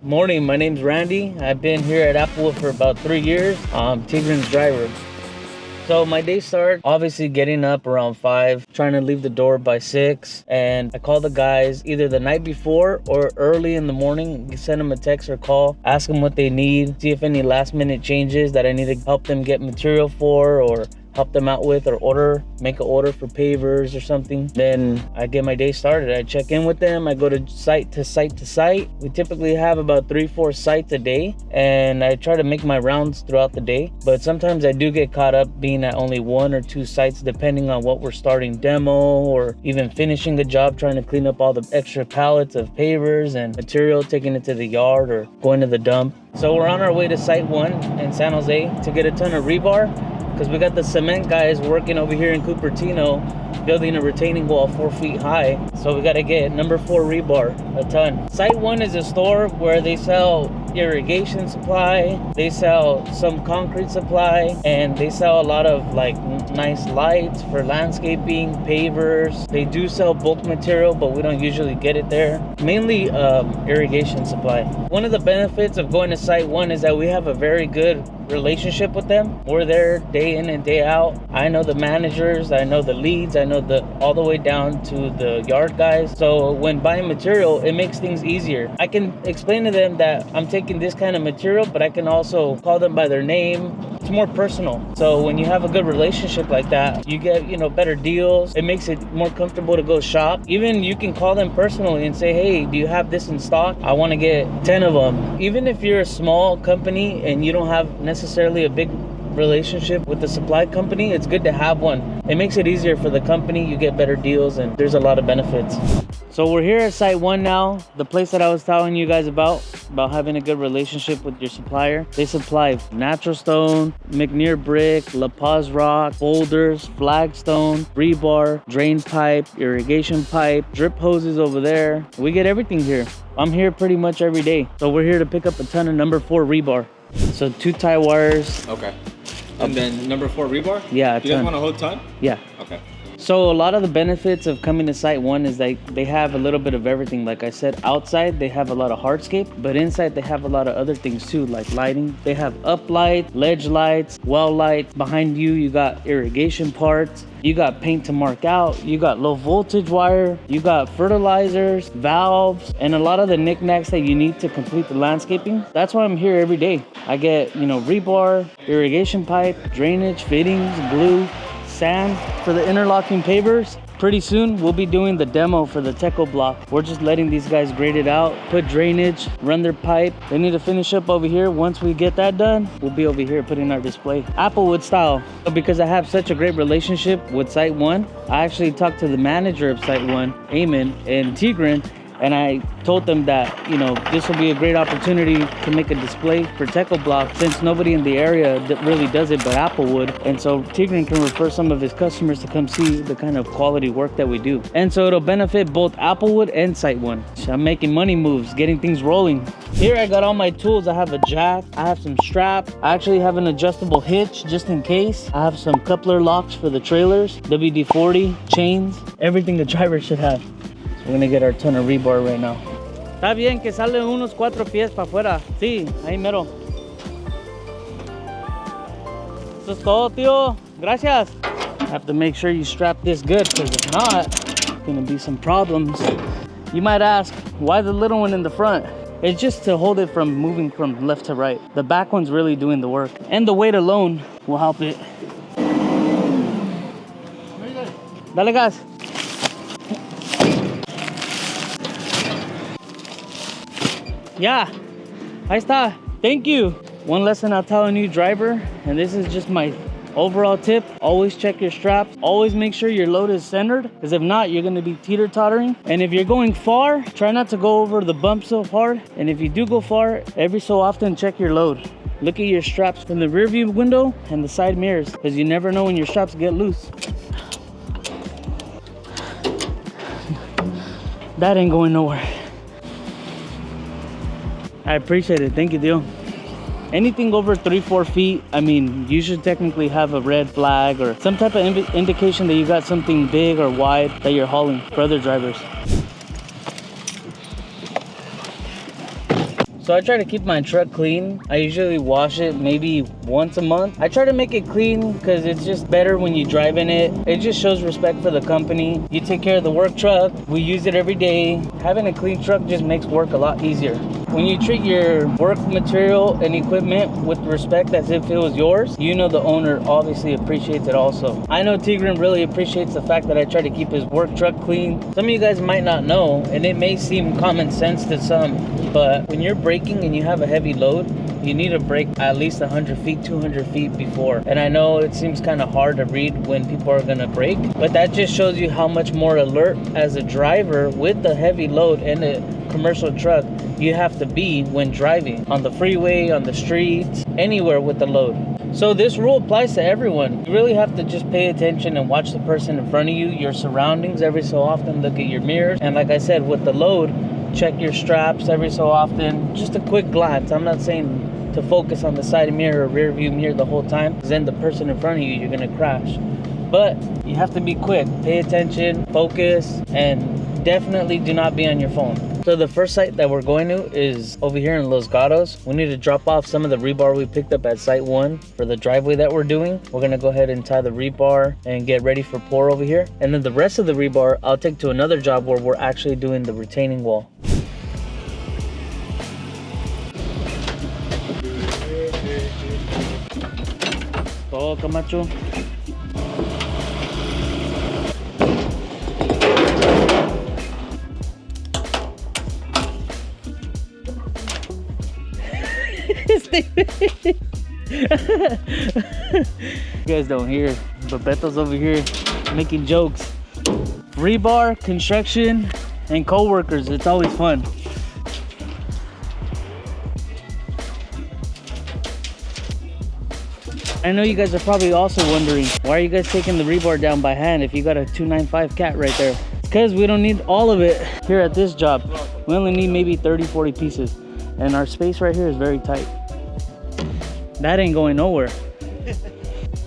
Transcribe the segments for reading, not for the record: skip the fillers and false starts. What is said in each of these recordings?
Morning, my name's Randy. I've been here at Applewood for about 3 years. I'm Tigran's driver. So my day starts obviously getting up around 5, trying to leave the door by 6. And I call the guys either the night before or early in the morning, send them a text or call, ask them what they need, see if any last minute changes that I need to help them get material for or help them out with, or make an order for pavers or something. Then I get my day started. I check in with them. I go to site to site. We typically have about 3-4 sites a day, and I try to make my rounds throughout the day. But sometimes I do get caught up being at only 1 or 2 sites, depending on what we're starting demo or even finishing a job, trying to clean up all the extra pallets of pavers and material, taking it to the yard or going to the dump. So we're on our way to site 1 in San Jose to get a ton of rebar, because we got the cement guys working over here in Cupertino building a retaining wall 4 feet high. So we got to get number 4 rebar, a ton. Site 1 is a store where they sell irrigation supply, they sell some concrete supply, and they sell a lot of like nice lights for landscaping, pavers. They do sell bulk material, but we don't usually get it there. Mainly irrigation supply. One of the benefits of going to site 1 is that we have a very good relationship with them. We're there day in and day out. I know the managers, I know the leads, I know all the way down to the yard guys. So when buying material, it makes things easier. I can explain to them that I'm taking this kind of material, but I can also call them by their name. It's more personal. So when you have a good relationship like that, you get, better deals. It makes it more comfortable to go shop. Even you can call them personally and say, hey, do you have this in stock? I want to get 10 of them. Even if you're a small company and you don't have necessarily a big relationship with the supply company, it's good to have one. It makes it easier for the company. You get better deals, and there's a lot of benefits. So we're here at site 1 now, the place that I was telling you guys about having a good relationship with your supplier. They supply natural stone, McNear brick, La Paz rock, boulders, flagstone, rebar, drain pipe, irrigation pipe, drip hoses over there. We get everything here. I'm here pretty much every day. So we're here to pick up a ton of number 4 rebar. So 2 tie wires. Okay. And then number 4 rebar? Yeah, Do you guys want a whole ton? Yeah. Okay. So a lot of the benefits of coming to site 1 is that they have a little bit of everything. Like I said, outside they have a lot of hardscape, but inside they have a lot of other things too, like lighting. They have up light, ledge lights, well lights. Behind you, you got irrigation parts. You got paint to mark out. You got low voltage wire. You got fertilizers, valves, and a lot of the knickknacks that you need to complete the landscaping. That's why I'm here every day. I get, rebar, irrigation pipe, drainage, fittings, glue, sand for the interlocking pavers. Pretty soon we'll be doing the demo for the Teco block. We're just letting these guys grade it out, put drainage, run their pipe. They need to finish up over here. Once we get that done, we'll be over here putting our display Applewood style. Because I have such a great relationship with site 1, I actually talked to the manager of site 1, Eamon and Tigran, and I told them that, this will be a great opportunity to make a display for Teco block, since nobody in the area really does it but Applewood. And so Tigran can refer some of his customers to come see the kind of quality work that we do. And so it'll benefit both Applewood and site 1. I'm making money moves, getting things rolling. Here I got all my tools. I have a jack, I have some straps. I actually have an adjustable hitch just in case. I have some coupler locks for the trailers, WD-40, chains, everything the driver should have. We're gonna get our ton of rebar right now. Está bien que sale unos 4 pies para afuera. Sí, ahí mero. Eso es todo, tío. Gracias. Have to make sure you strap this good, because if not, it's gonna be some problems. You might ask, why the little one in the front? It's just to hold it from moving from left to right. The back one's really doing the work, and the weight alone will help it. Dale gas. Yeah, ahí está. Thank you. One lesson I'll tell a new driver, and this is just my overall tip: always check your straps. Always make sure your load is centered, because if not, you're gonna be teeter-tottering. And if you're going far, try not to go over the bump so hard. And if you do go far, every so often check your load. Look at your straps from the rear view window and the side mirrors, because you never know when your straps get loose. That ain't going nowhere. I appreciate it. Thank you, Dio. Anything over 3-4 feet, you should technically have a red flag or some type of indication that you got something big or wide that you're hauling for other drivers. So I try to keep my truck clean. I usually wash it maybe once a month. I try to make it clean because it's just better when you drive in it. It just shows respect for the company. You take care of the work truck. We use it every day. Having a clean truck just makes work a lot easier. When you treat your work material and equipment with respect as if it was yours, you know the owner obviously appreciates it also. I know Tigran really appreciates the fact that I try to keep his work truck clean. Some of you guys might not know, and it may seem common sense to some, but when you're braking and you have a heavy load, you need to brake at least 100 feet, 200 feet before. And I know it seems kind of hard to read when people are gonna brake, but that just shows you how much more alert as a driver with the heavy load and a commercial truck you have to be when driving on the freeway, on the streets, anywhere with the load. So this rule applies to everyone. You really have to just pay attention and watch the person in front of you, your surroundings every so often, look at your mirrors. And like I said, with the load, check your straps every so often. Just a quick glance. I'm not saying to focus on the side mirror or rear view mirror the whole time, because then the person in front of you, you're gonna crash. But you have to be quick, pay attention, focus, and definitely do not be on your phone. So the first site that we're going to is over here in Los Gatos. We need to drop off some of the rebar we picked up at site 1 for the driveway that we're doing. We're gonna go ahead and tie the rebar and get ready for pour over here. And then the rest of the rebar, I'll take to another job where we're actually doing the retaining wall. Oh, Camacho. You guys don't hear, but Beto's over here making jokes. Rebar, construction, and co-workers, it's always fun. I know you guys are probably also wondering, why are you guys taking the rebar down by hand if you got a 295 cat right there? It's because we don't need all of it here at this job. We only need maybe 30, 40 pieces. And our space right here is very tight. That ain't going nowhere.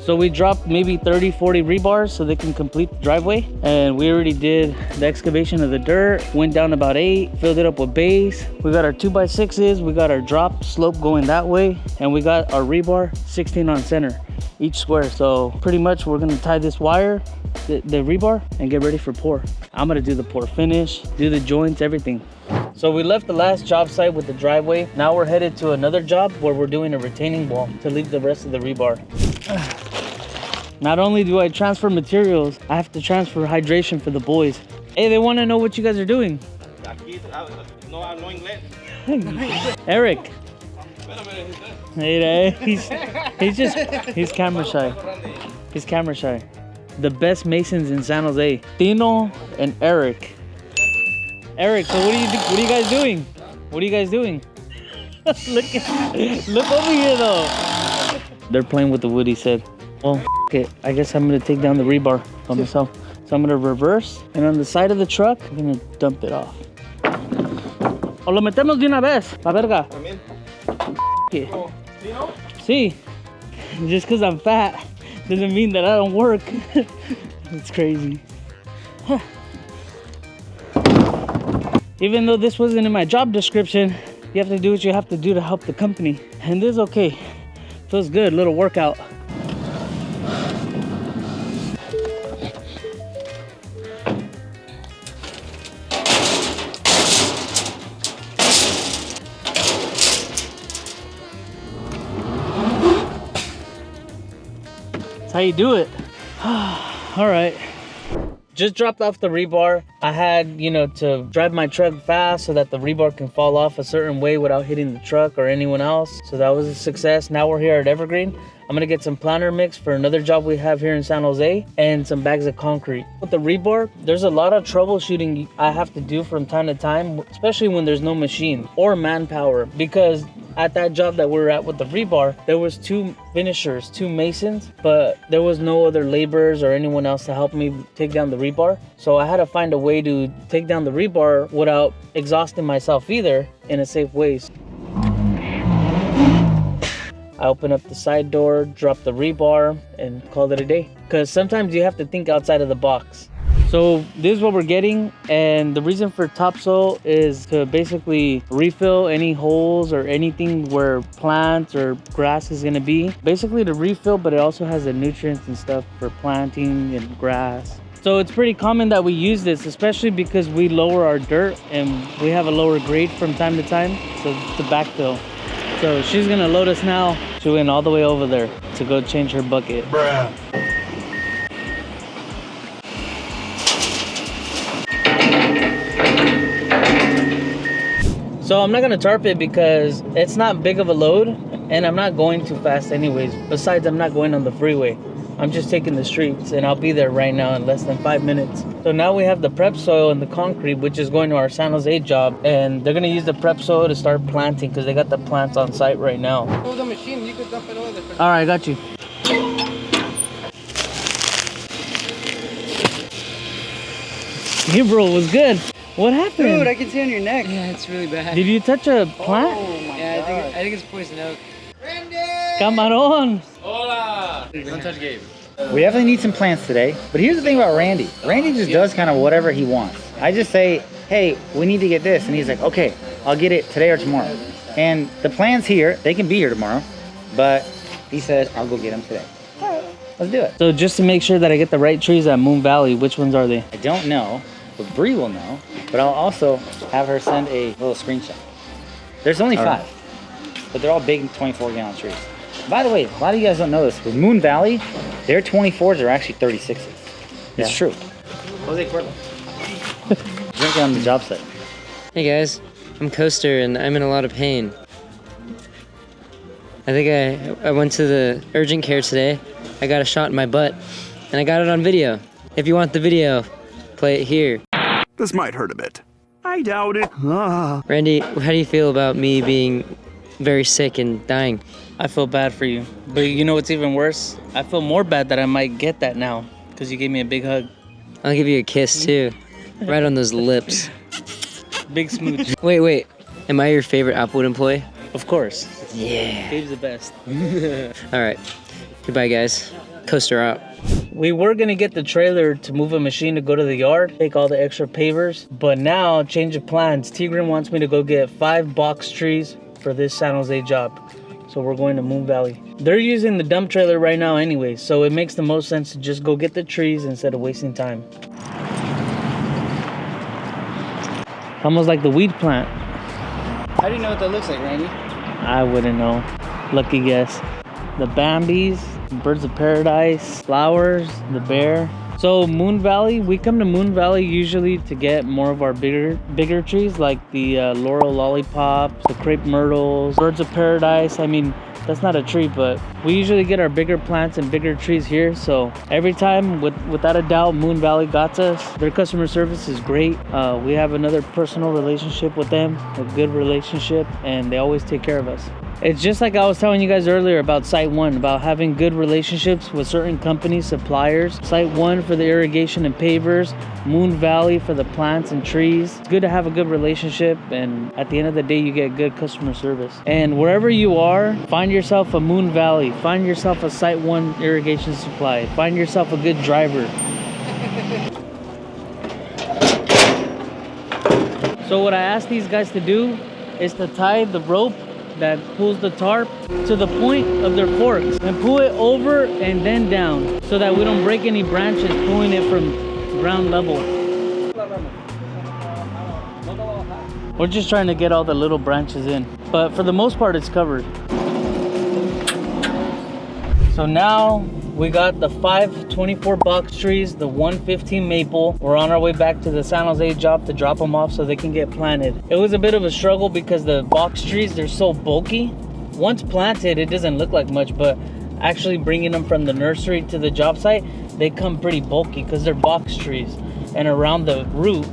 So we dropped maybe 30, 40 rebars so they can complete the driveway. And we already did the excavation of the dirt, went down about 8, filled it up with base. We got our 2x6s, we got our drop slope going that way, and we got our rebar 16 on center, each square. So pretty much we're gonna tie this wire, the rebar, and get ready for pour. I'm gonna do the pour finish, do the joints, everything. So we left the last job site with the driveway. Now we're headed to another job where we're doing a retaining wall to leave the rest of the rebar. Not only do I transfer materials, I have to transfer hydration for the boys. Hey, they want to know what you guys are doing. Eric. Hey, he's camera shy. He's camera shy. The best masons in San Jose, Tino and Eric. Eric, so what are you guys doing? What are you guys doing? look over here though. They're playing with the wood, he said. Well, okay, I guess I'm gonna take down the rebar by myself. So I'm gonna reverse, and on the side of the truck, I'm gonna dump it off. O lo metemos de una vez, la verga. Okay. See, just because I'm fat doesn't mean that I don't work. It's crazy. Even though this wasn't in my job description, you have to do what you have to do to help the company. And this is okay. Feels good, little workout. That's how you do it. All right. Just dropped off the rebar. I had, to drive my truck fast so that the rebar can fall off a certain way without hitting the truck or anyone else. So that was a success. Now we're here at Evergreen. I'm gonna get some planter mix for another job we have here in San Jose and some bags of concrete. With the rebar, there's a lot of troubleshooting I have to do from time to time, especially when there's no machine or manpower, because at that job that we were at with the rebar, there was 2 finishers, 2 masons, but there was no other laborers or anyone else to help me take down the rebar. So I had to find a way to take down the rebar without exhausting myself either, in a safe way. I opened up the side door, dropped the rebar, and called it a day. Because sometimes you have to think outside of the box. So this is what we're getting, and the reason for topsoil is to basically refill any holes or anything where plants or grass is gonna be. Basically to refill, but it also has the nutrients and stuff for planting and grass. So it's pretty common that we use this, especially because we lower our dirt and we have a lower grade from time to time, so to backfill. So she's gonna load us now. She went all the way over there to go change her bucket. Bruh. So I'm not gonna tarp it because it's not big of a load and I'm not going too fast anyways. Besides, I'm not going on the freeway. I'm just taking the streets and I'll be there right now in less than 5 minutes. So now we have the prep soil and the concrete, which is going to our San Jose job. And they're gonna use the prep soil to start planting because they got the plants on site right now. The machine, you could dump it over there. All right, I got you. Hey bro, was good. What happened? Dude, I can see on your neck. Yeah, it's really bad. Did you touch a plant? Oh my Yeah, God. I think it's poison oak. Camaron. Hola! Don't touch Gabe. We definitely need some plants today. But here's the thing about Randy. Randy just does kind of whatever he wants. I just say, hey, we need to get this. And he's like, okay, I'll get it today or tomorrow. And the plants here, they can be here tomorrow. But he says, I'll go get them today. All right, let's do it. So just to make sure that I get the right trees at Moon Valley, which ones are they? I don't know, but Bree will know. But I'll also have her send a little screenshot. There's only 5, but they're all big 24-gallon trees. By the way, a lot of you guys don't know this. With Moon Valley, their 24s are actually 36s. It's true. Jose Cuervo. Drinking on the job site. Hey guys, I'm Coaster and I'm in a lot of pain. I think I went to the urgent care today. I got a shot in my butt and I got it on video. If you want the video, play it here. This might hurt a bit. I doubt it. Randy, how do you feel about me being very sick and dying? I feel bad for you. But you know what's even worse? I feel more bad that I might get that now because you gave me a big hug. I'll give you a kiss too. Right on those lips. Big smooch. Wait. Am I your favorite Applewood employee? Of course. Yeah. Gabe's the best. All right. Goodbye, guys. Coaster out. We were gonna get the trailer to move a machine to go to the yard, take all the extra pavers, but now, change of plans. Tigran wants me to go get 5 box trees for this San Jose job. So we're going to Moon Valley. They're using the dump trailer right now anyway, so it makes the most sense to just go get the trees instead of wasting time. Almost like the weed plant. How do you know what that looks like, Randy? I wouldn't know. Lucky guess. The Bambis, birds of paradise, flowers, the bear. So Moon Valley, we come to Moon Valley usually to get more of our bigger trees like the laurel lollipops, the crepe myrtles, birds of paradise. I mean, that's not a tree, but we usually get our bigger plants and bigger trees here. So every time, without a doubt, Moon Valley got us. Their customer service is great. We have another personal relationship with them, a good relationship, and they always take care of us. It's just like I was telling you guys earlier about Site 1, about having good relationships with certain companies, suppliers. Site 1 for the irrigation and pavers, Moon Valley for the plants and trees. It's good to have a good relationship, and at the end of the day, you get good customer service. And wherever you are, find yourself a Moon Valley, find yourself a Site 1 irrigation supply, find yourself a good driver. So what I asked these guys to do is to tie the rope that pulls the tarp to the point of their forks and pull it over and then down so that we don't break any branches pulling it from ground level. We're just trying to get all the little branches in, but for the most part it's covered. So now we got the 5 24 box trees, the 115 maple. We're on our way back to the San Jose job to drop them off so they can get planted. It was a bit of a struggle because the box trees, they're so bulky. Once planted, it doesn't look like much, but actually bringing them from the nursery to the job site, they come pretty bulky because they're box trees. And around the root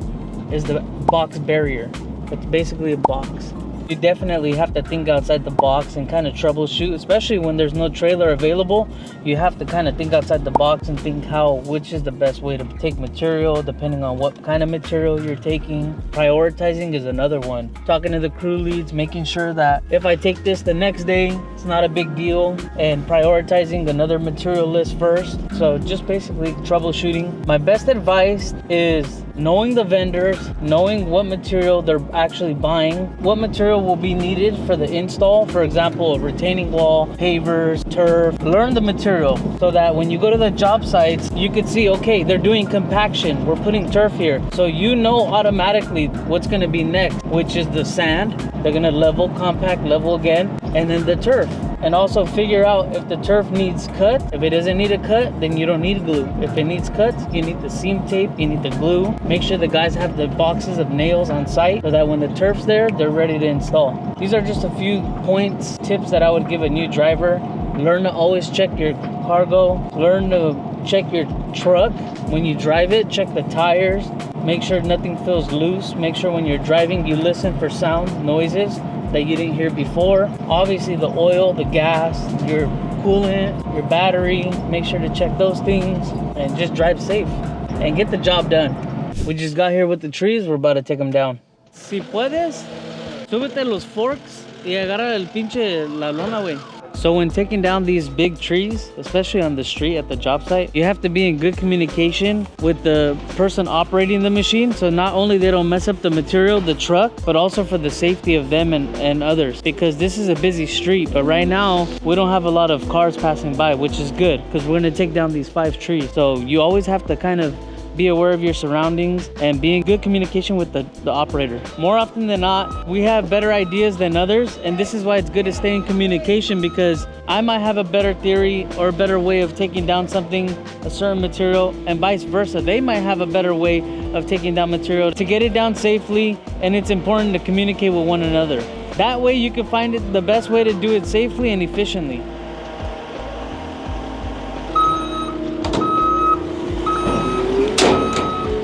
is the box barrier. It's basically a box. You definitely have to think outside the box and kind of troubleshoot, especially when there's no trailer available. You have to kind of think outside the box and think which is the best way to take material, depending on what kind of material you're taking. Prioritizing is another one. Talking to the crew leads, making sure that if I take this the next day, it's not a big deal, and prioritizing another material list first. So just basically troubleshooting. My best advice is knowing the vendors, knowing what material they're actually buying, what material will be needed for the install. For example, a retaining wall, pavers, turf. Learn the material so that when you go to the job sites, you could see, okay, they're doing compaction. We're putting turf here. So you know automatically what's gonna be next, which is the sand. They're gonna level, compact, level again, and then the turf. And also figure out if the turf needs cut. If it doesn't need a cut, then you don't need glue. If it needs cuts, you need the seam tape, you need the glue. Make sure the guys have the boxes of nails on site so that when the turf's there, they're ready to install. These are just a few points, tips that I would give a new driver. Learn to always check your cargo. Learn to check your truck. When you drive it, check the tires. Make sure nothing feels loose. Make sure when you're driving, you listen for sound, noises that you didn't hear before. Obviously the oil, the gas, your coolant, your battery, make sure to check those things and just drive safe and get the job done. We just got here with the trees, we're about to take them down. Si puedes, súbete los forks y agarra el pinche la lona, güey. So when taking down these big trees, especially on the street at the job site, you have to be in good communication with the person operating the machine. So not only they don't mess up the material, the truck, but also for the safety of them and others. Because this is a busy street, but right now we don't have a lot of cars passing by, which is good because we're gonna take down these 5 trees. So you always have to kind of be aware of your surroundings and be in good communication with the operator. More often than not, we have better ideas than others, and this is why it's good to stay in communication, because I might have a better theory or a better way of taking down something, a certain material, and vice versa. They might have a better way of taking down material to get it down safely, and it's important to communicate with one another. That way you can find it the best way to do it safely and efficiently.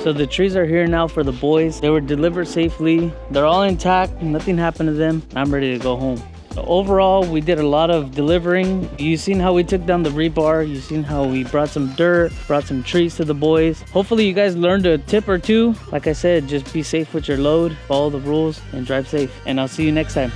So the trees are here now for the boys. They were delivered safely. They're all intact. Nothing happened to them. I'm ready to go home. So overall, we did a lot of delivering. You've seen how we took down the rebar. You've seen how we brought some dirt, brought some trees to the boys. Hopefully you guys learned a tip or two. Like I said, just be safe with your load, follow the rules, and drive safe. And I'll see you next time.